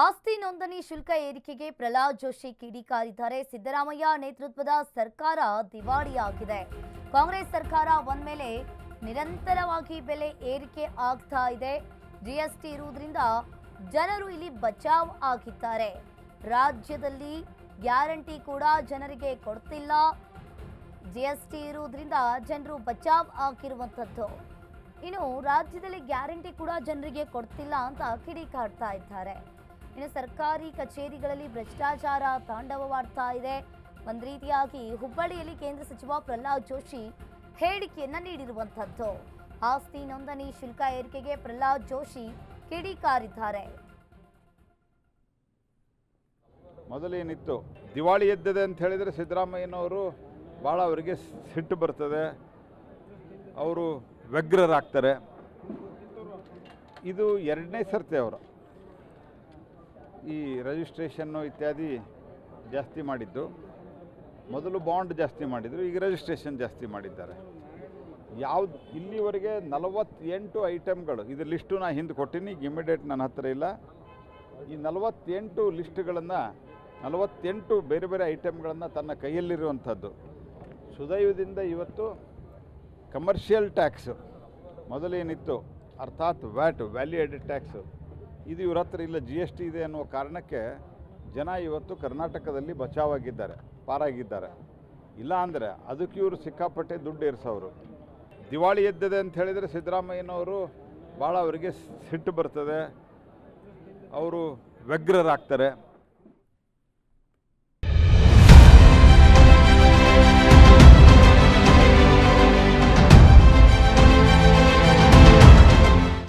ಆಸ್ತಿ ನೋಂದಣಿ ಶುಲ್ಕ ಏರಿಕೆಗೆ ಪ್ರಹ್ಲಾದ್ ಜೋಶಿ ಕಿಡಿಕಾರಿದ್ದಾರೆ. ಸಿದ್ದರಾಮಯ್ಯ ನೇತೃತ್ವದ ಸರ್ಕಾರ ದಿವಾಳಿಯಾಗಿದೆ. ಕಾಂಗ್ರೆಸ್ ಸರ್ಕಾರ ಒಂದ್ಮೇಲೆ ನಿರಂತರವಾಗಿ ಬೆಲೆ ಏರಿಕೆ ಆಗ್ತಾ ಇದೆ. ಜಿಎಸ್ಟಿ ಇರುವುದರಿಂದ ಜನರು ಇಲ್ಲಿ ಬಚಾವ್ ಆಗಿದ್ದಾರೆ. ರಾಜ್ಯದಲ್ಲಿ ಗ್ಯಾರಂಟಿ ಕೂಡ ಜನರಿಗೆ ಕೊಡ್ತಿಲ್ಲ. ಜಿಎಸ್ಟಿ ಇರುವುದರಿಂದ ಜನರು ಬಚಾವ್ ಆಗಿರುವಂಥದ್ದು. ಇನ್ನು ರಾಜ್ಯದಲ್ಲಿ ಗ್ಯಾರಂಟಿ ಕೂಡ ಜನರಿಗೆ ಕೊಡ್ತಿಲ್ಲ ಅಂತ ಕಿಡಿಕಾರ್ತಾ ಇದ್ದಾರೆ. ಇನ್ನು ಸರ್ಕಾರಿ ಕಚೇರಿಗಳಲ್ಲಿ ಭ್ರಷ್ಟಾಚಾರ ತಾಂಡವವಾಡ್ತಾ ಇದೆ. ಒಂದು ರೀತಿಯಾಗಿ ಹುಬ್ಬಳ್ಳಿಯಲ್ಲಿ ಕೇಂದ್ರ ಸಚಿವ ಪ್ರಹ್ಲಾದ್ ಜೋಶಿ ಹೇಳಿಕೆಯನ್ನ ನೀಡಿರುವಂಥದ್ದು. ಆಸ್ತಿ ನೋಂದಣಿ ಶುಲ್ಕ ಏರಿಕೆಗೆ ಪ್ರಹ್ಲಾದ್ ಜೋಶಿ ಕಿಡಿಕಾರಿದ್ದಾರೆ. ಮೊದಲೇನಿತ್ತು ದಿವಾಳಿ ಎದ್ದಿದೆ ಅಂತ ಹೇಳಿದರೆ ಸಿದ್ದರಾಮಯ್ಯನವರು ಭಾಳ ಅವರಿಗೆ ಸಿಟ್ಟು ಬರ್ತದೆ, ಅವರು ವ್ಯಗ್ರರಾಗ್ತಾರೆ. ಇದು ಎರಡನೇ ಸರ್ತಿ ಅವರು ಈ ರಿಜಿಸ್ಟ್ರೇಷನ್ನು ಇತ್ಯಾದಿ ಜಾಸ್ತಿ ಮಾಡಿದ್ದು. ಮೊದಲು ಬಾಂಡ್ ಜಾಸ್ತಿ ಮಾಡಿದರು, ಈಗ ರಿಜಿಸ್ಟ್ರೇಷನ್ ಜಾಸ್ತಿ ಮಾಡಿದ್ದಾರೆ. ಯಾವುದು ಇಲ್ಲಿವರೆಗೆ 48 ಐಟಮ್ಗಳು, ಇದು ಲಿಸ್ಟು ನಾನು ಹಿಂದೆ ಕೊಟ್ಟಿನಿ, ಈಗ ಇಮಿಡಿಯೇಟ್ ನನ್ನ ಹತ್ತಿರ ಇಲ್ಲ. ಈ 48 ಲಿಸ್ಟ್ಗಳನ್ನು 48 ಬೇರೆ ಬೇರೆ ಐಟಮ್ಗಳನ್ನು ತನ್ನ ಕೈಯಲ್ಲಿರುವಂಥದ್ದು. ಸುದೈವದಿಂದ ಇವತ್ತು ಕಮರ್ಷಿಯಲ್ ಟ್ಯಾಕ್ಸು ಮೊದಲೇನಿತ್ತು, ಅರ್ಥಾತ್ ವ್ಯಾಟ್, ವ್ಯಾಲ್ಯೂ ಎಡೆಡ್ ಟ್ಯಾಕ್ಸು, ಇದು ಇವ್ರ ಹತ್ರ ಇಲ್ಲ. GST ಇದೆ ಅನ್ನುವ ಕಾರಣಕ್ಕೆ ಜನ ಇವತ್ತು ಕರ್ನಾಟಕದಲ್ಲಿ ಬಚಾವಾಗಿದ್ದಾರೆ, ಪಾರಾಗಿದ್ದಾರೆ. ಇಲ್ಲ ಅಂದರೆ ಅದಕ್ಕೆ ಇವರು ಸಿಕ್ಕಾಪಟ್ಟೆ ದುಡ್ಡು ಏರಿಸೋರು. ದಿವಾಳಿ ಎದ್ದಿದೆ ಅಂತ ಹೇಳಿದರೆ ಸಿದ್ದರಾಮಯ್ಯನವರು ಭಾಳ ಅವರಿಗೆ ಸಿಟ್ಟು ಬರ್ತದೆ, ಅವರು ವ್ಯಗ್ರರಾಗ್ತಾರೆ.